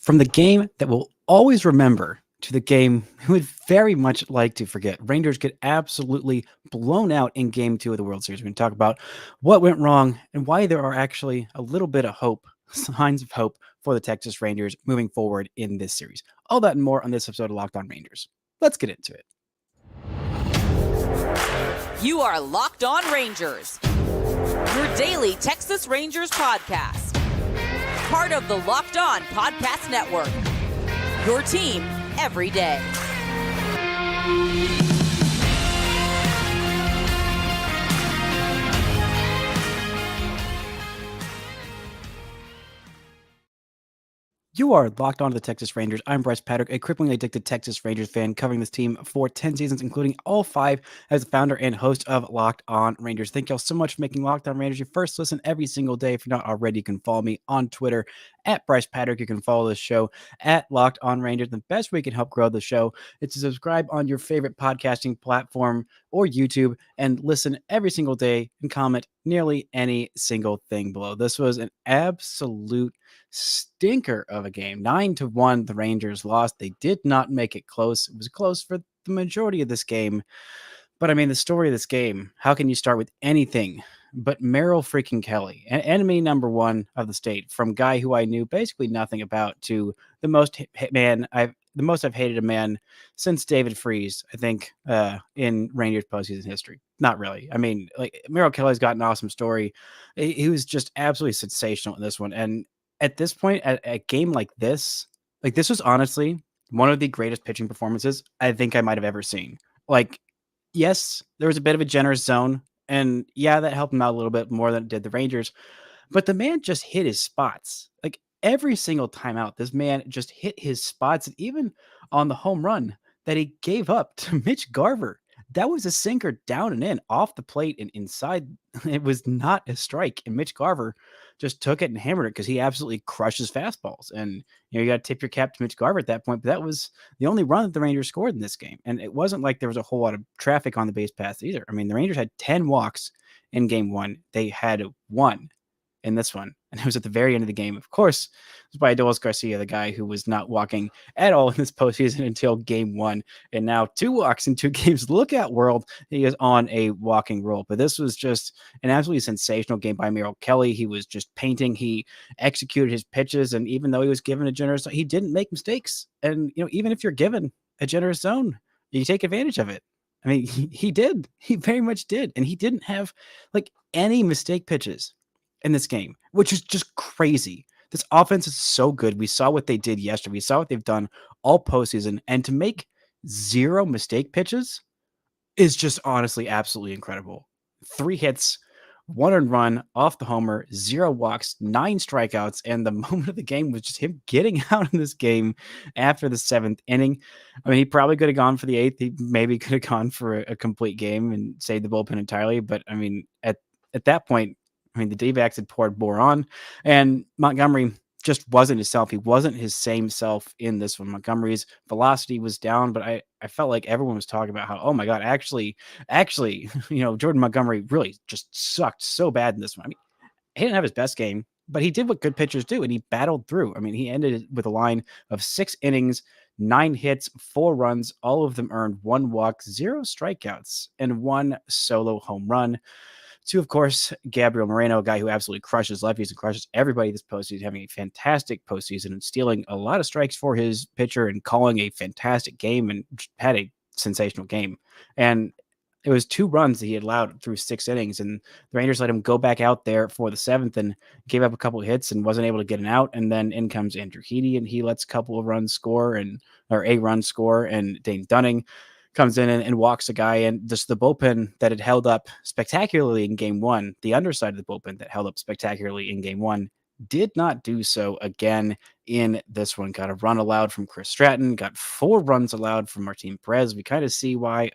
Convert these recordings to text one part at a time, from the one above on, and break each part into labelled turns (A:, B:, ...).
A: From the game that we'll always remember to the game we would very much like to forget, Rangers get absolutely blown out in Game 2 of the World Series. We're going to talk about what went wrong and why there are actually a little bit of hope, signs of hope for the Texas Rangers moving forward in this series. All that and more on this episode of Locked On Rangers. Let's get into it.
B: You are Locked On Rangers, your daily Texas Rangers podcast. Part of the Locked On Podcast Network, your team every day.
A: You are locked on to the Texas Rangers. I'm Bryce Patrick, a cripplingly addicted Texas Rangers fan covering this team for 10 seasons, including all 5 as the founder and host of Locked On Rangers. Thank y'all so much for making Locked On Rangers your first listen every single day. If you're not already, you can follow me on Twitter at Bryce Patrick. You can follow the show at Locked On Rangers. The best way you can help grow the show is to subscribe on your favorite podcasting platform or YouTube and listen every single day and comment nearly any single thing below. This was an absolute stinker of a game. 9-1, the Rangers lost. They did not make it close. It was close for the majority of this game. But I mean, the story of this game, how can you start with anything but Merrill freaking Kelly, enemy number 1 of the state, from guy who I knew basically nothing about to the most I've hated a man since David Freese, I think, in Rangers postseason history. Not really. I mean, like, Merrill Kelly's got an awesome story. He was just absolutely sensational in this one. And at this point, at a game like this was honestly one of the greatest pitching performances I think I might have ever seen. Like, yes, there was a bit of a generous zone, and yeah, that helped him out a little bit more than it did the Rangers, but the man just hit his spots. Like, every single time out, this man just hit his spots, and even on the home run that he gave up to Mitch Garver, that was a sinker down and in, off the plate and inside. It was not a strike, and Mitch Garver just took it and hammered it because he absolutely crushes fastballs. And you got to tip your cap to Mitch Garver at that point, but that was the only run that the Rangers scored in this game. And it wasn't like there was a whole lot of traffic on the base paths either. I mean, the Rangers had 10 walks in game 1. They had 1 in this one, and it was at the very end of the game. Of course, it was by Adolis Garcia, the guy who was not walking at all in this postseason until game 1, and now 2 walks in 2 games. Look out, world. He is on a walking roll. But this was just an absolutely sensational game by Merrill Kelly. He was just painting. He executed his pitches, and even though he was given a generous zone, he didn't make mistakes. And, even if you're given a generous zone, you take advantage of it. I mean, he did. He very much did. And he didn't have, like, any mistake pitches in this game, which is just crazy. This offense is so good. We saw what they did yesterday. We saw what they've done all postseason. And to make 0 mistake pitches is just honestly absolutely incredible. 3 hits, 1 earned run off the homer, 0 walks, 9 strikeouts. And the moment of the game was just him getting out in this game after the 7th inning. I mean, he probably could have gone for the 8th. He maybe could have gone for a complete game and saved the bullpen entirely. But I mean, at that point, I mean, the D-backs had poured more on, and Montgomery just wasn't himself. He wasn't his same self in this one. Montgomery's velocity was down, but I felt like everyone was talking about how, oh my God, actually, Jordan Montgomery really just sucked so bad in this one. I mean, he didn't have his best game, but he did what good pitchers do, and he battled through. I mean, he ended with a line of 6 innings, 9 hits, 4 runs, all of them earned, 1 walk, 0 strikeouts, and 1 solo home run. To, of course, Gabriel Moreno, a guy who absolutely crushes lefties and crushes everybody this postseason, having a fantastic postseason and stealing a lot of strikes for his pitcher and calling a fantastic game and had a sensational game. And it was 2 runs that he had allowed through 6 innings, and the Rangers let him go back out there for the 7th and gave up a couple of hits and wasn't able to get an out. And then in comes Andrew Heaney, and he lets a couple of runs score or a run score, and Dane Dunning comes in and walks a guy, and just the bullpen that had held up spectacularly in game 1, the underside of the bullpen that held up spectacularly in game 1, did not do so again in this one. Got a run allowed from Chris Stratton, got 4 runs allowed from Martin Perez. We kind of see why,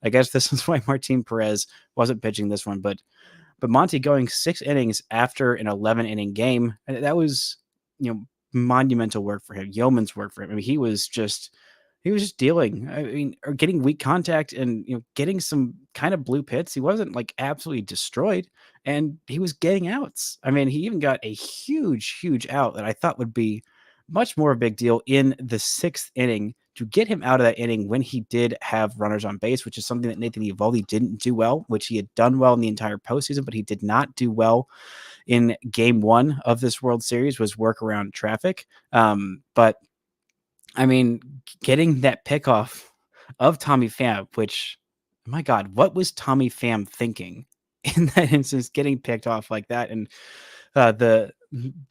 A: I guess this is why Martin Perez wasn't pitching this one, but Monty going 6 innings after an 11-inning game, that was, monumental work for him, yeoman's work for him. I mean, he was just dealing, or getting weak contact and, getting some kind of blue pits. He wasn't like absolutely destroyed, and he was getting outs. I mean, he even got a huge out that I thought would be much more a big deal in the 6th inning to get him out of that inning when he did have runners on base, which is something that Nathan Eovaldi didn't do well, which he had done well in the entire postseason, but he did not do well in game 1 of this World Series, was work around traffic. But I mean, getting that pickoff of Tommy Pham, which, my God, what was Tommy Pham thinking in that instance, getting picked off like that? And the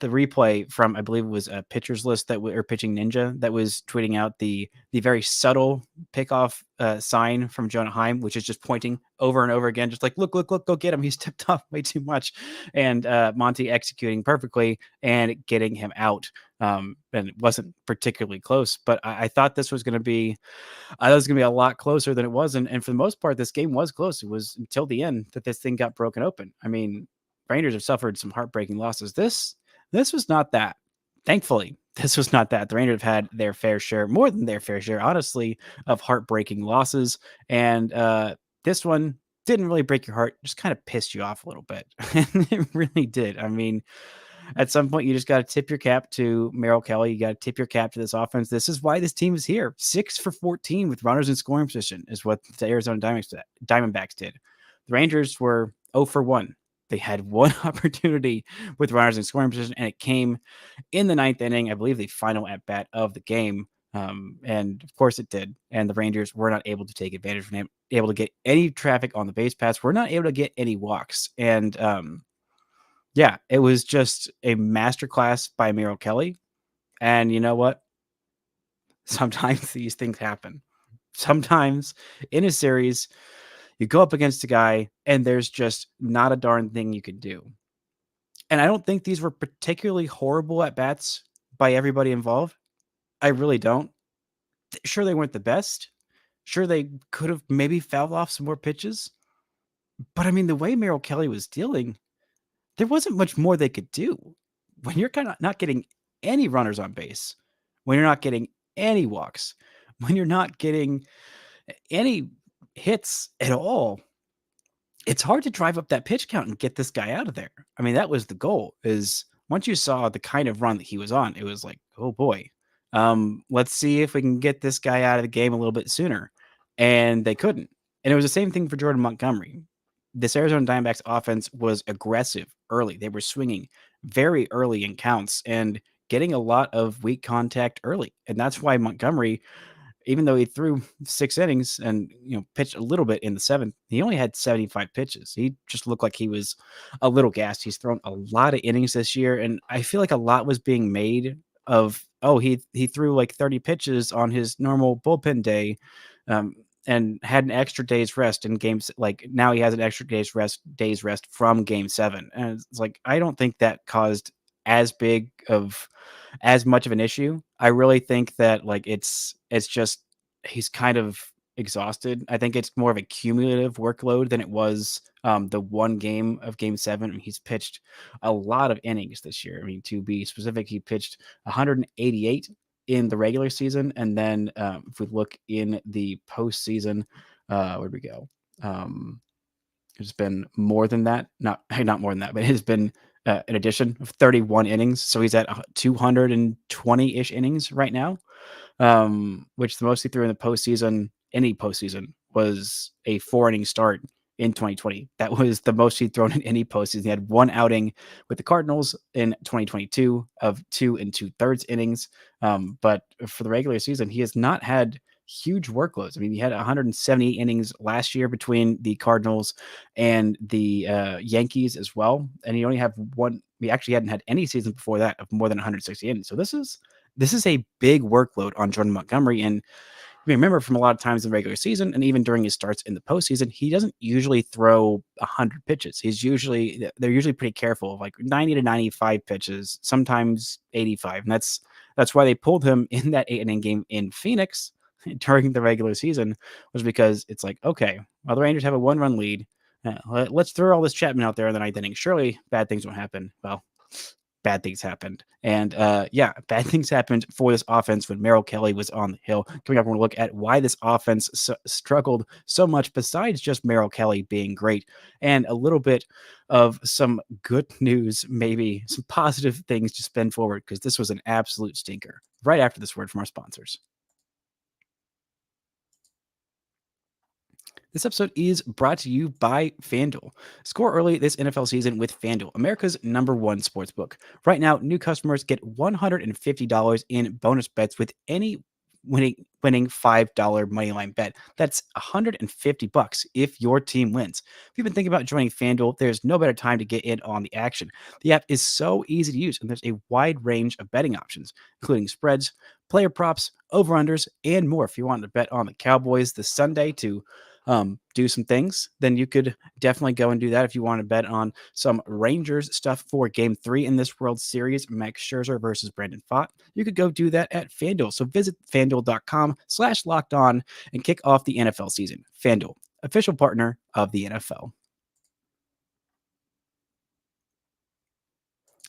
A: replay from, I believe it was a pitcher's list or pitching ninja that was tweeting out the very subtle pickoff sign from Jonah Heim, which is just pointing over and over again, just like, look, go get him. He's tipped off way too much. And Monty executing perfectly and getting him out. And it wasn't particularly close, but I thought this was going to be, I thought it was going to be a lot closer than it was. And for the most part, this game was close. It was until the end that this thing got broken open. I mean, Rangers have suffered some heartbreaking losses. This was not that. Thankfully, this was not that. The Rangers have had their fair share, more than their fair share, honestly, of heartbreaking losses. And this one didn't really break your heart, just kind of pissed you off a little bit. It really did. I mean, at some point, you just got to tip your cap to Merrill Kelly. You got to tip your cap to this offense. This is why this team is here. 6 for 14 with runners in scoring position is what the Arizona Diamondbacks did. The Rangers were 0 for 1. They had one opportunity with runners in scoring position, and it came in the 9th inning, I believe the final at bat of the game. And of course it did. And the Rangers were not able to take advantage of him, able to get any traffic on the base paths. We're not able to get any walks. And yeah, it was just a masterclass by Merrill Kelly. And you know what? Sometimes these things happen. Sometimes in a series, you go up against a guy and there's just not a darn thing you can do. And I don't think these were particularly horrible at bats by everybody involved. I really don't. Sure, they weren't the best. Sure, they could have maybe fouled off some more pitches. But I mean, the way Merrill Kelly was dealing, there wasn't much more they could do. When you're kind of not getting any runners on base, when you're not getting any walks, when you're not getting any hits at all, it's hard to drive up that pitch count and get this guy out of there. I mean, that was the goal. Is once you saw the kind of run that he was on, it was like, oh boy, let's see if we can get this guy out of the game a little bit sooner. And they couldn't. And it was the same thing for Jordan Montgomery. This Arizona Diamondbacks offense was aggressive early. They were swinging very early in counts and getting a lot of weak contact early. And that's why Montgomery, even though he threw 6 innings and pitched a little bit in the 7th, he only had 75 pitches. He just looked like he was a little gassed. He's thrown a lot of innings this year, and I feel like a lot was being made of, he threw like 30 pitches on his normal bullpen day, and had an extra day's rest in games. Like now he has an extra day's rest from game 7. And it's like, I don't think that caused as much of an issue. I really think that like it's just he's kind of exhausted. I think it's more of a cumulative workload than it was the one game of game 7. I mean, he's pitched a lot of innings this year. I mean, to be specific, he pitched 188 in the regular season, and then if we look in the postseason, where'd we go? It's been more than that. Not more than that, but it has been an addition of 31 innings. So he's at 220-ish innings right now, which the most he threw in the postseason, any postseason, was a 4-inning start in 2020. That was the most he'd thrown in any postseason. He had one outing with the Cardinals in 2022 of 2 2/3 innings. But for the regular season, he has not had huge workloads. I mean, he had 170 innings last year between the Cardinals and the Yankees as well. And he only had one. He actually hadn't had any season before that of more than 160 innings. So this is a big workload on Jordan Montgomery. And remember, from a lot of times in the regular season and even during his starts in the postseason, he doesn't usually throw 100 pitches. They're usually pretty careful of like 90 to 95 pitches, sometimes 85. And that's why they pulled him in that 8-inning game in Phoenix during the regular season, was because it's like, okay, well, the Rangers have a 1-run lead. Let's throw all this Chapman out there in the 9th inning. Surely bad things won't happen. Well, bad things happened. And bad things happened for this offense when Merrill Kelly was on the hill. Coming up, we're going to look at why this offense struggled so much besides just Merrill Kelly being great, and a little bit of some good news, maybe some positive things to spin forward, because this was an absolute stinker. Right after this word from our sponsors. This episode is brought to you by FanDuel. Score early this NFL season with FanDuel, America's #1 sportsbook. Right now, new customers get $150 in bonus bets with any winning $5 moneyline bet. That's $150 if your team wins. If you've been thinking about joining FanDuel, there's no better time to get in on the action. The app is so easy to use, and there's a wide range of betting options, including spreads, player props, over-unders, and more. If you want to bet on the Cowboys this Sunday to do some things, then you could definitely go and do that. If you want to bet on some Rangers stuff for game 3 in this World Series, Max Scherzer versus Brandon Pfaadt, you could go do that at FanDuel. So visit FanDuel.com/lockedon and kick off the NFL season. FanDuel, official partner of the NFL.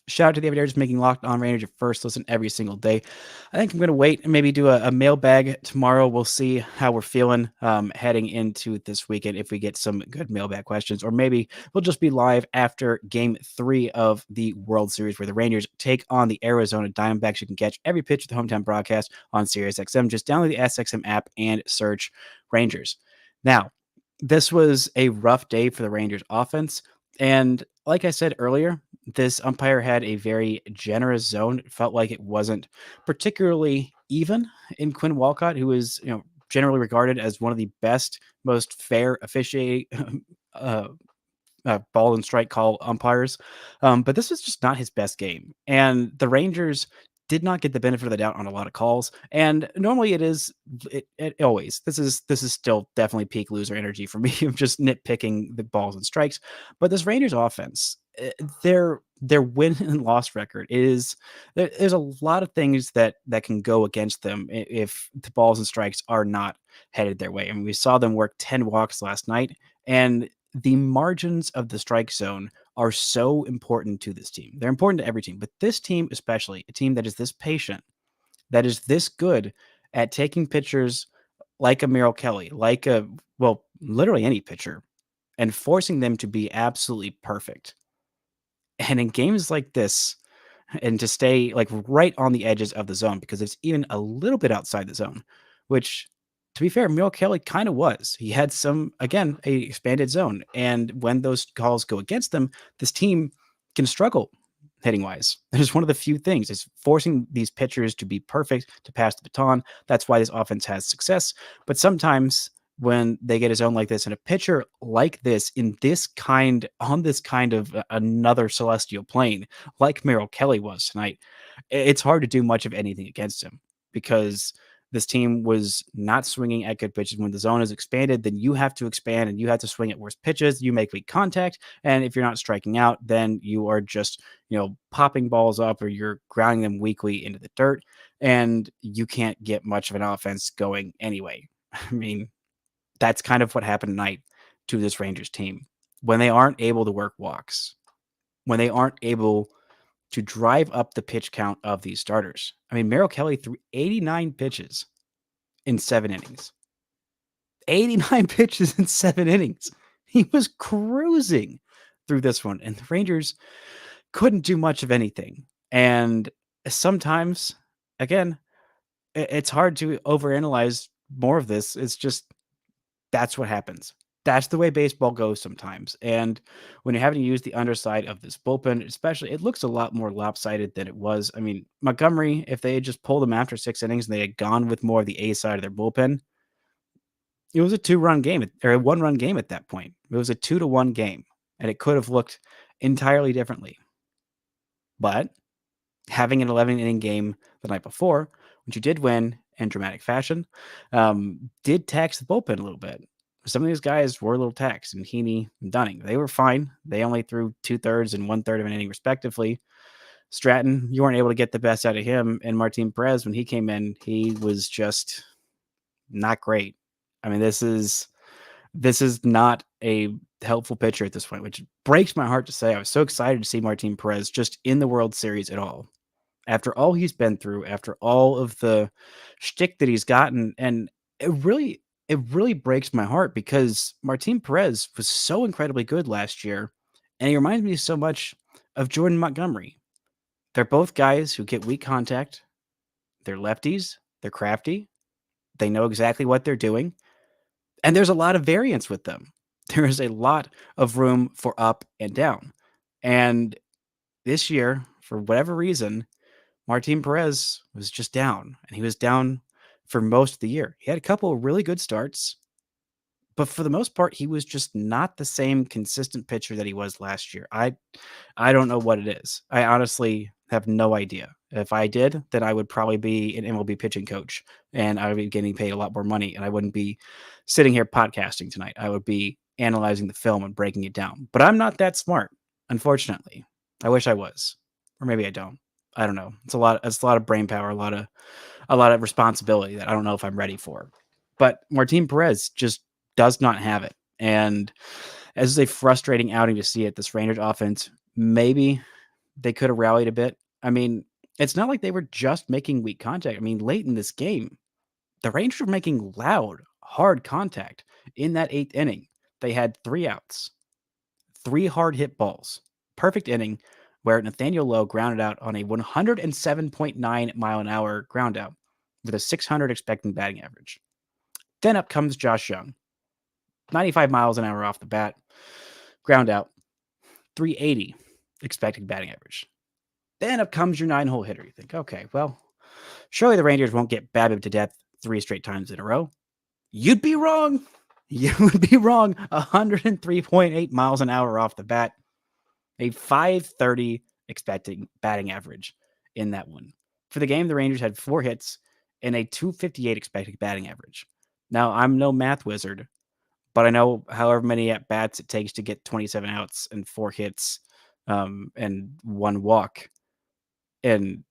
A: Shout out to the everydayers making Locked On Rangers your first listen every single day. I think I'm going to wait and maybe do a mailbag tomorrow. We'll see how we're feeling heading into this weekend, if we get some good mailbag questions, or maybe we'll just be live after game 3 of the World Series, where the Rangers take on the Arizona Diamondbacks. You can catch every pitch of the hometown broadcast on SiriusXM. Just download the SXM app and search Rangers. Now, this was a rough day for the Rangers offense. And like I said earlier, this umpire had a very generous zone. It felt like it wasn't particularly even in Quinn Walcott, who is, generally regarded as one of the best, most fair officiating ball and strike call umpires. But this was just not his best game. And the Rangers did not get the benefit of the doubt on a lot of calls. And normally it always, this is still definitely peak loser energy for me of just nitpicking the balls and strikes. But this Rangers offense, their win and loss record is, there's a lot of things that can go against them if the balls and strikes are not headed their way. I mean, we saw them work 10 walks last night, and the margins of the strike zone are so important to this team. They're important to every team, but this team especially, a team that is this patient, that is this good at taking pitchers like a Merrill Kelly, literally any pitcher, and forcing them to be absolutely perfect. And in games like this, and to stay like right on the edges of the zone, because it's even a little bit outside the zone, which, to be fair, Merrill Kelly kind of was. He had a expanded zone. And when those calls go against them, this team can struggle hitting wise. That is one of the few things, is forcing these pitchers to be perfect, to pass the baton. That's why this offense has success. But sometimes when they get a zone like this, and a pitcher like this on this kind of another celestial plane, like Merrill Kelly was tonight, it's hard to do much of anything against him, because this team was not swinging at good pitches. When the zone is expanded, then you have to expand and you have to swing at worse pitches. You make weak contact. And if you're not striking out, then you are just, popping balls up, or you're grounding them weakly into the dirt, and you can't get much of an offense going anyway. I mean, that's kind of what happened tonight to this Rangers team. When they aren't able to work walks, when they aren't able to drive up the pitch count of these starters. I mean, Merrill Kelly threw 89 pitches in 7 innings. 89 pitches in 7 innings. He was cruising through this one, and the Rangers couldn't do much of anything. And sometimes, again, it's hard to overanalyze more of this. It's just, that's what happens. That's the way baseball goes sometimes. And when you're having to use the underside of this bullpen, especially, it looks a lot more lopsided than it was. I mean, Montgomery, if they had just pulled him after 6 innings and they had gone with more of the A side of their bullpen, it was a 2-run game, or a 1-run game at that point. It was a 2-1 game, and it could have looked entirely differently. But having an 11-inning game the night before, which you did win in dramatic fashion, did tax the bullpen a little bit. Some of these guys were a little taxed, and Heaney and Dunning, they were fine. They only threw 2/3 and 1/3 of an inning, respectively. Stratton, you weren't able to get the best out of him. And Martin Perez, when he came in, he was just not great. I mean, this is This is not a helpful pitcher at this point, which breaks my heart to say. I was so excited to see Martin Perez just in the World Series at all. After all he's been through, after all of the shtick that he's gotten, and it really breaks my heart because Martin Perez was so incredibly good last year, and he reminds me so much of Jordan Montgomery. They're both guys who get weak contact. They're lefties. They're crafty. They know exactly what they're doing. And there's a lot of variance with them. There is a lot of room for up and down. And this year, for whatever reason, Martin Perez was just down, and he was down for most of the year. He had a couple of really good starts, but for the most part, he was just not the same consistent pitcher that he was last year. I don't know what it is. I honestly have no idea. If I did, then I would probably be an MLB pitching coach and I would be getting paid a lot more money and I wouldn't be sitting here podcasting tonight. I would be analyzing the film and breaking it down. But I'm not that smart, unfortunately. I wish I was. Or maybe I don't. I don't know. It's a lot of brain power, a lot of responsibility that I don't know if I'm ready for. But Martin Perez just does not have it. And as a frustrating outing to see it, this Rangers offense, maybe they could have rallied a bit. I mean, it's not like they were just making weak contact. I mean, late in this game, the Rangers were making loud, hard contact. In that 8th inning, they had 3 outs, 3 hard hit balls. Perfect inning where Nathaniel Lowe grounded out on a 107.9 mile an hour ground out with a 600 expected batting average. Then up comes Josh Young, 95 miles an hour off the bat, ground out, 380 expected batting average. Then up comes your 9-hole hitter. You think, okay, well, surely the Rangers won't get BABIP to death 3 straight times in a row. You'd be wrong. You would be wrong. 103.8 miles an hour off the bat, a 530 expected batting average in that one. For the game, the Rangers had 4 hits and a 258 expected batting average. Now, I'm no math wizard, but I know however many at bats it takes to get 27 outs and 4 hits and 1 walk and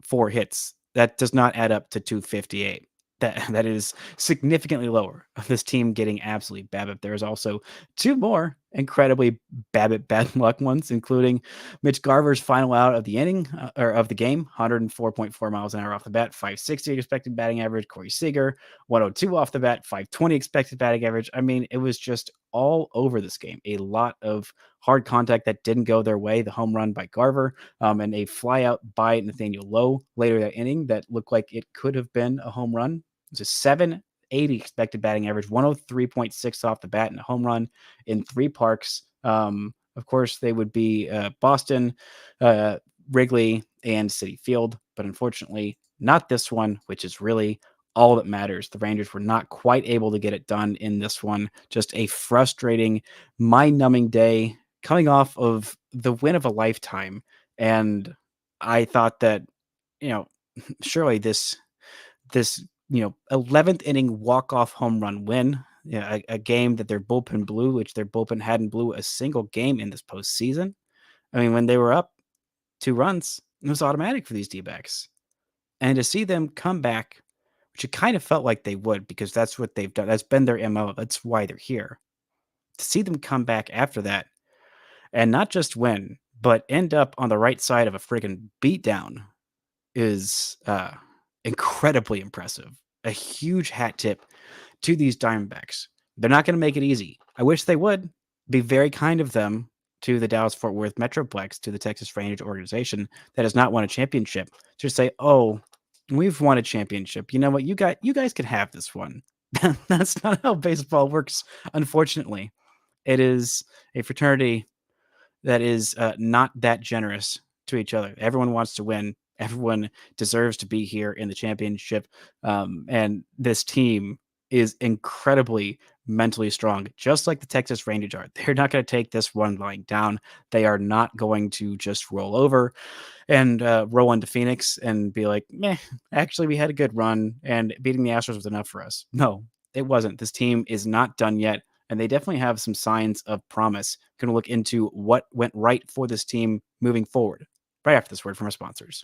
A: 4 hits. That does not add up to 258. That is significantly lower of this team getting absolutely BABIP. There's also 2 more incredibly BABIP bad luck ones, including Mitch Garver's final out of the inning or of the game, 104.4 miles an hour off the bat, 560 expected batting average. Corey Seager, 102 off the bat, 520 expected batting average. I mean, it was just all over this game. A lot of hard contact that didn't go their way. The home run by Garver and a fly out by Nathaniel Lowe later that inning that looked like it could have been a home run. It's a 780 expected batting average, 103.6 off the bat, and a home run in 3 parks. Of course, they would be Boston, Wrigley, and Citi Field, but unfortunately, not this one, which is really all that matters. The Rangers were not quite able to get it done in this one. Just a frustrating, mind-numbing day coming off of the win of a lifetime. And I thought that, surely this 11th inning walk-off home run win, a game that their bullpen blew, which their bullpen hadn't blew a single game in this postseason. I mean, when they were up 2 runs, it was automatic for these D-backs. And to see them come back, which it kind of felt like they would because that's what they've done. That's been their MO. That's why they're here. To see them come back after that and not just win, but end up on the right side of a friggin' beatdown is incredibly impressive. A huge hat tip to these Diamondbacks. They're not going to make it easy. I wish they would. Be very kind of them to the Dallas-Fort Worth Metroplex, to the Texas Rangers organization that has not won a championship, to say, oh, we've won a championship. You know what? You guys can have this one. That's not how baseball works, unfortunately. It is a fraternity that is not that generous to each other. Everyone wants to win. Everyone deserves to be here in the championship. And this team is incredibly mentally strong, just like the Texas Rangers are. They're not going to take this one lying down. They are not going to just roll over and roll into Phoenix and be like, meh, actually, we had a good run and beating the Astros was enough for us. No, it wasn't. This team is not done yet. And they definitely have some signs of promise. Going to look into what went right for this team moving forward. Right after this word from our sponsors.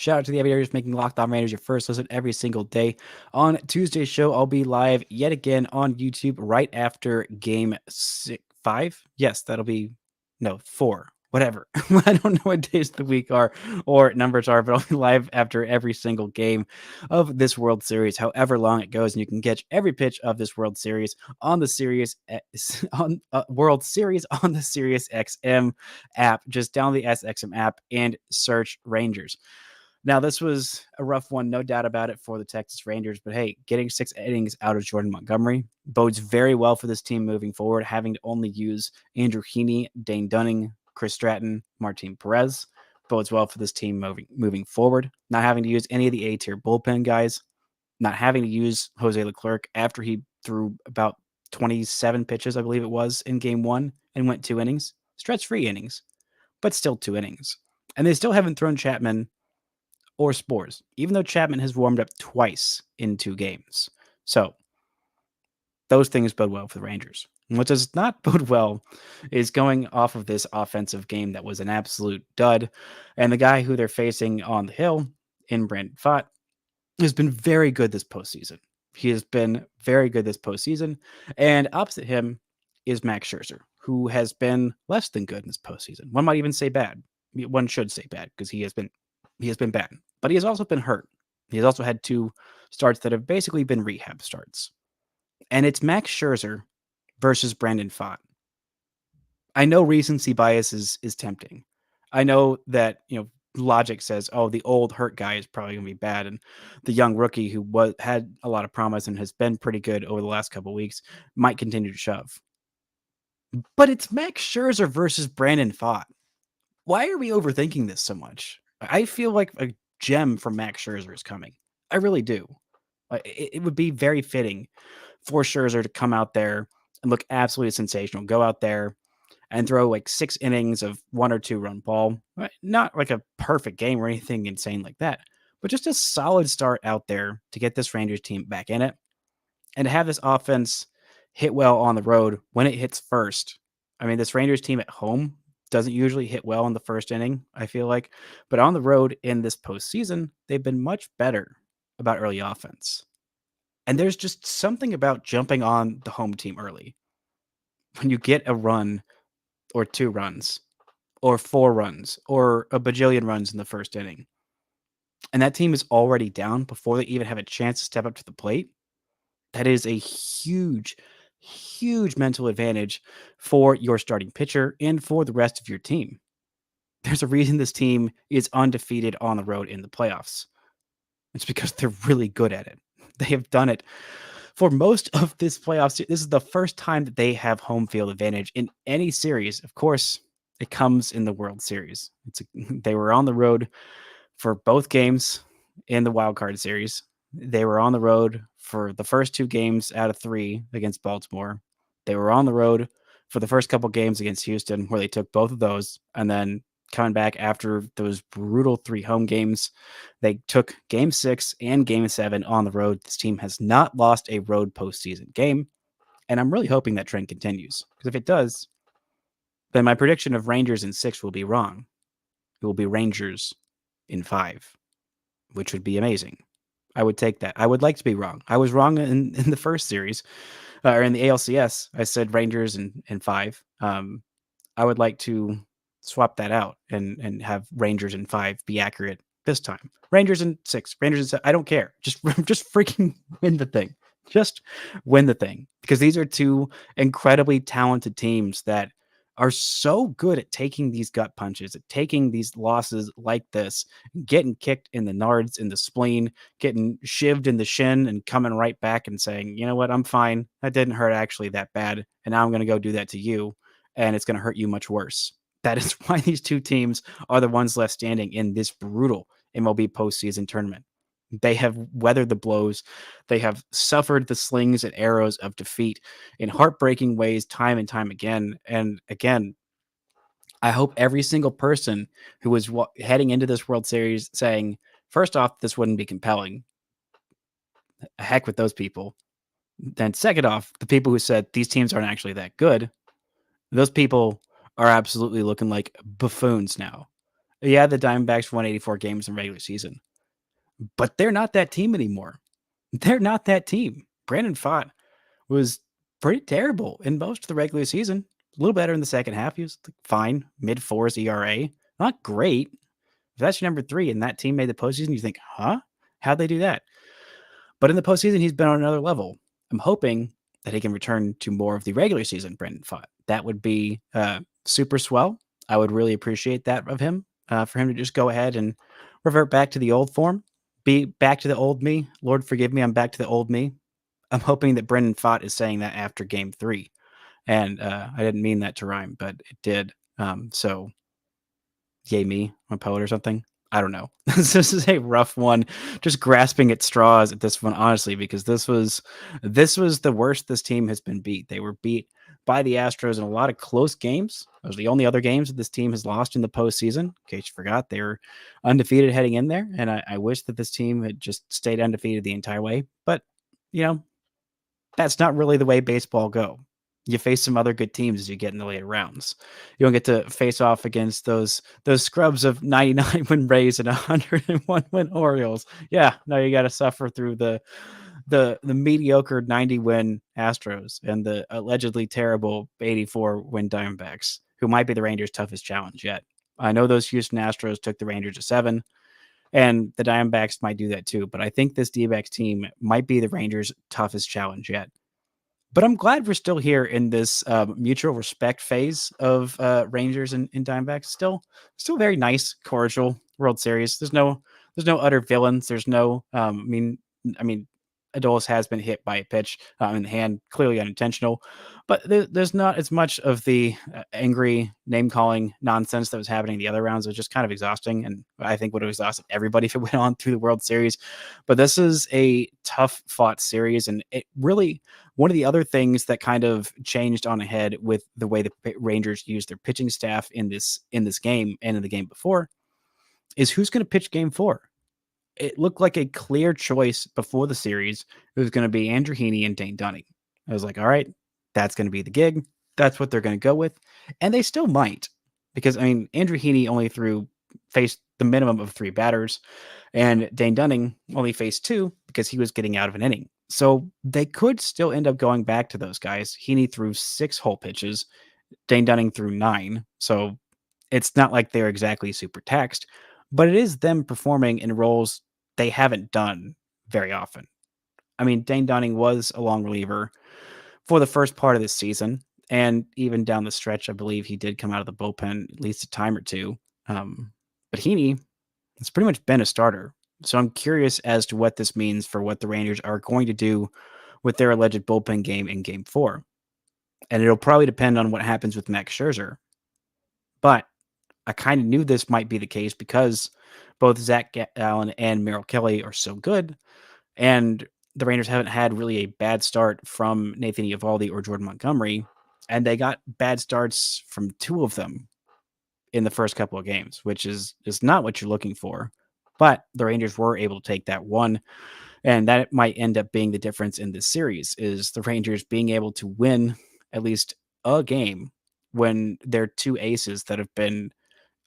A: Shout out to the Aviators making Locked On Rangers your first listen every single day. On Tuesday's show, I'll be live yet again on YouTube right after game 5. Yes, that'll be, no, 4. Whatever. I don't know what days of the week are or numbers are, but I'll be live after every single game of this World Series, however long it goes. And you can catch every pitch of this World Series on the Sirius on World Series on the Sirius XM app. Just download the SXM app and search Rangers. Now, this was a rough one, no doubt about it, for the Texas Rangers. But hey, getting 6 innings out of Jordan Montgomery bodes very well for this team moving forward, having to only use Andrew Heaney, Dane Dunning, Chris Stratton, Martin Perez bodes well for this team moving forward. Not having to use any of the A-tier bullpen guys, not having to use Jose Leclerc after he threw about 27 pitches, I believe it was, in game 1 and went 2 innings. Stretch-free innings, but still 2 innings. And they still haven't thrown Chapman or Spores, even though Chapman has warmed up twice in 2 games. So those things bode well for the Rangers. And what does not bode well is going off of this offensive game that was an absolute dud. And the guy who they're facing on the hill in Brandon Pfaadt has been very good this postseason. He has been very good this postseason. And opposite him is Max Scherzer, who has been less than good in this postseason. One might even say bad. One should say bad because he has been bad, but he has also been hurt. He has also had 2 starts that have basically been rehab starts. And it's Max Scherzer versus Brandon Pfaadt. I know recency bias is tempting. I know that, logic says, oh, the old hurt guy is probably going to be bad, and the young rookie who had a lot of promise and has been pretty good over the last couple of weeks might continue to shove. But it's Max Scherzer versus Brandon Pfaadt. Why are we overthinking this so much? I feel like a gem from Max Scherzer is coming. I really do. It would be very fitting for Scherzer to come out there and look absolutely sensational. Go out there and throw like 6 innings of 1 or 2 run ball. Not like a perfect game or anything insane like that, but just a solid start out there to get this Rangers team back in it and to have this offense hit well on the road when it hits first. I mean, this Rangers team at home doesn't usually hit well in the first inning, I feel like. But on the road in this postseason, they've been much better about early offense. And there's just something about jumping on the home team early. When you get a run or 2 runs or 4 runs or a bajillion runs in the first inning, and that team is already down before they even have a chance to step up to the plate, that is a huge, huge mental advantage for your starting pitcher and for the rest of your team. There's a reason this team is undefeated on the road in the playoffs. It's because they're really good at it. They have done it for most of this playoffs. This is the first time that they have home field advantage in any series. Of course, it comes in the World Series. They were on the road for both games in the wild card series. They were on the road for the first 2 games out of 3 against Baltimore. They were on the road for the first couple games against Houston, where they took both of those. And then coming back after those brutal 3 home games, they took game 6 and game 7 on the road. This team has not lost a road postseason game. And I'm really hoping that trend continues, because if it does, then my prediction of Rangers in 6 will be wrong. It will be Rangers in 5, which would be amazing. I would take that. I would like to be wrong. I was wrong in the first series, or in the ALCS. I said Rangers in 5. I would like to swap that out and have Rangers in 5 be accurate this time. Rangers in 6, Rangers in 7. I don't care. Just freaking win the thing. Just win the thing, because these are 2 incredibly talented teams that are so good at taking these gut punches, at taking these losses like this, getting kicked in the nards, in the spleen, getting shivved in the shin, and coming right back and saying, you know what, I'm fine. That didn't hurt actually that bad. And now I'm going to go do that to you, and it's going to hurt you much worse. That is why these 2 teams are the ones left standing in this brutal MLB postseason tournament. They have weathered the blows. They have suffered the slings and arrows of defeat in heartbreaking ways time and time again. And again, I hope every single person who was heading into this World Series saying, first off, this wouldn't be compelling. Heck with those people. Then second off, the people who said these teams aren't actually that good, those people are absolutely looking like buffoons now. Yeah, the Diamondbacks won 84 games in regular season, but they're not that team anymore. They're not that team. Brandon Pfaadt was pretty terrible in most of the regular season. A little better in the second half. He was fine, mid fours ERA. Not great. If that's your number three and that team made the postseason, you think, huh? How'd they do that? But in the postseason, he's been on another level. I'm hoping that he can return to more of the regular season Brandon Pfaadt. That would be super swell. I would really appreciate that of him, for him to just go ahead and revert back to the old form, be back to the old me. Lord, forgive me, I'm back to the old me. I'm hoping that Brendan Pfaadt is saying that after game 3. And I didn't mean that to rhyme, but it did. So yay me, I'm a poet or something. I don't know. This is a rough one. Just grasping at straws at this one, honestly, because this was the worst this team has been beat. They were beat by the Astros in a lot of close games. Those are the only other games that this team has lost in the postseason. In case you forgot, they were undefeated heading in there, and I wish that this team had just stayed undefeated the entire way. But you know, that's not really the way baseball go. You face some other good teams as you get in the later rounds. You don't get to face off against those scrubs of 99 win Rays and 101 win Orioles. Yeah, no, you got to suffer through the mediocre 90 win Astros and the allegedly terrible 84 win Diamondbacks, who might be the Rangers' toughest challenge yet. I know those Houston Astros took the Rangers to 7, and the Diamondbacks might do that too. But I think this D-backs team might be the Rangers' toughest challenge yet. But I'm glad we're still here in this mutual respect phase of Rangers and Diamondbacks. Still very nice, cordial World Series. There's no utter villains. There's no. I mean, Adolis has been hit by a pitch in the hand, clearly unintentional. But there's not as much of the angry name calling nonsense that was happening in the other rounds. It was just kind of exhausting, and I think would have exhausted everybody if it went on through the World Series. But this is a tough fought series, and it really. One of the other things that kind of changed on ahead with the way the Rangers used their pitching staff in this game and in the game before is who's going to pitch game 4. It looked like a clear choice before the series. It was going to be Andrew Heaney and Dane Dunning. I was like, all right, that's going to be the gig. That's what they're going to go with. And they still might, because Andrew Heaney only faced the minimum of 3 batters, and Dane Dunning only faced 2 because he was getting out of an inning. So they could still end up going back to those guys. Heaney threw 6 whole pitches. Dane Dunning threw 9. So it's not like they're exactly super taxed, but it is them performing in roles they haven't done very often. Dane Dunning was a long reliever for the first part of this season, and even down the stretch, I believe he did come out of the bullpen at least a time or two. But Heaney has pretty much been a starter. So I'm curious as to what this means for what the Rangers are going to do with their alleged bullpen game in game 4. And it'll probably depend on what happens with Max Scherzer. But I kind of knew this might be the case because both Zach Allen and Merrill Kelly are so good. And the Rangers haven't had really a bad start from Nathan Eovaldi or Jordan Montgomery. And they got bad starts from 2 of them in the first couple of games, which is not what you're looking for. But the Rangers were able to take that one, and that might end up being the difference in this series, is the Rangers being able to win at least a game when their 2 aces that have been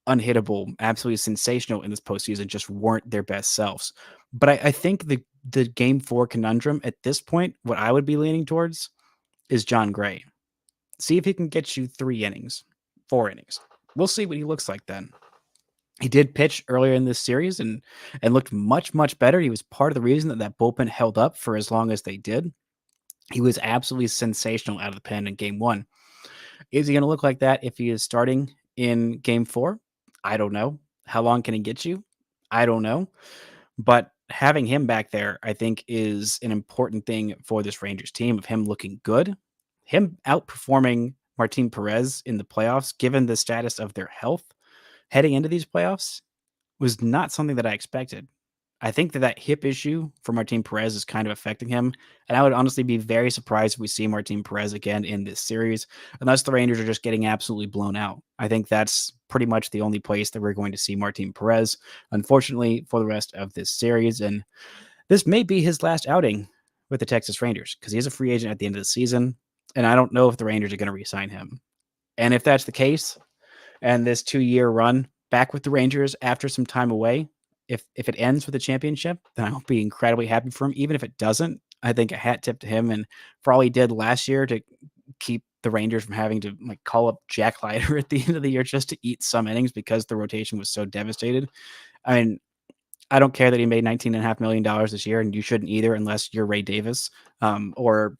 A: unhittable, absolutely sensational in this postseason, just weren't their best selves. But I think the game 4 conundrum at this point, what I would be leaning towards is John Gray. See if he can get you 3 innings, 4 innings. We'll see what he looks like then. He did pitch earlier in this series and looked much, much better. He was part of the reason that bullpen held up for as long as they did. He was absolutely sensational out of the pen in game 1. Is he going to look like that if he is starting in game 4? I don't know. How long can he get you? I don't know. But having him back there, I think, is an important thing for this Rangers team, of him looking good, him outperforming Martin Perez in the playoffs, given the status of their health heading into these playoffs, was not something that I expected. I think that hip issue for Martin Perez is kind of affecting him, and I would honestly be very surprised if we see Martin Perez again in this series, unless the Rangers are just getting absolutely blown out. I think that's pretty much the only place that we're going to see Martin Perez, unfortunately, for the rest of this series, and this may be his last outing with the Texas Rangers, because he is a free agent at the end of the season, and I don't know if the Rangers are going to re-sign him. And if that's the case, and this 2-year run back with the Rangers after some time away. If it ends with a championship, then I'll be incredibly happy for him. Even if it doesn't, I think a hat tip to him and for all he did last year to keep the Rangers from having to like call up Jack Leiter at the end of the year just to eat some innings because the rotation was so devastated. I mean, I don't care that he made $19.5 million this year, and you shouldn't either unless you're Ray Davis or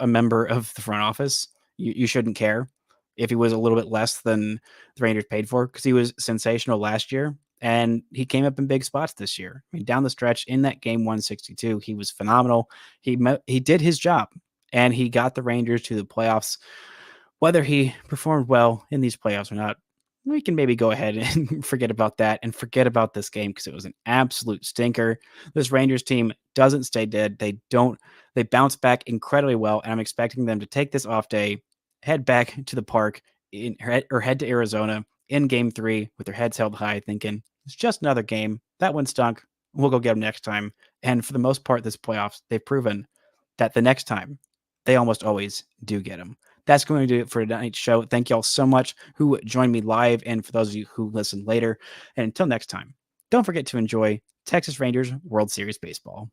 A: a member of the front office. You shouldn't care if he was a little bit less than the Rangers paid for because he was sensational last year and he came up in big spots this year. I mean, down the stretch in that game 162, he was phenomenal. He did his job and he got the Rangers to the playoffs. Whether he performed well in these playoffs or not, we can maybe go ahead and forget about that and forget about this game because it was an absolute stinker. This Rangers team doesn't stay dead. They bounce back incredibly well, and I'm expecting them to take this off day, head back to the park or head to Arizona in game 3 with their heads held high, thinking it's just another game. That one stunk. We'll go get them next time. And for the most part, this playoffs, they've proven that the next time they almost always do get them. That's going to do it for tonight's show. Thank you all so much who joined me live and for those of you who listen later. And until next time, don't forget to enjoy Texas Rangers World Series baseball.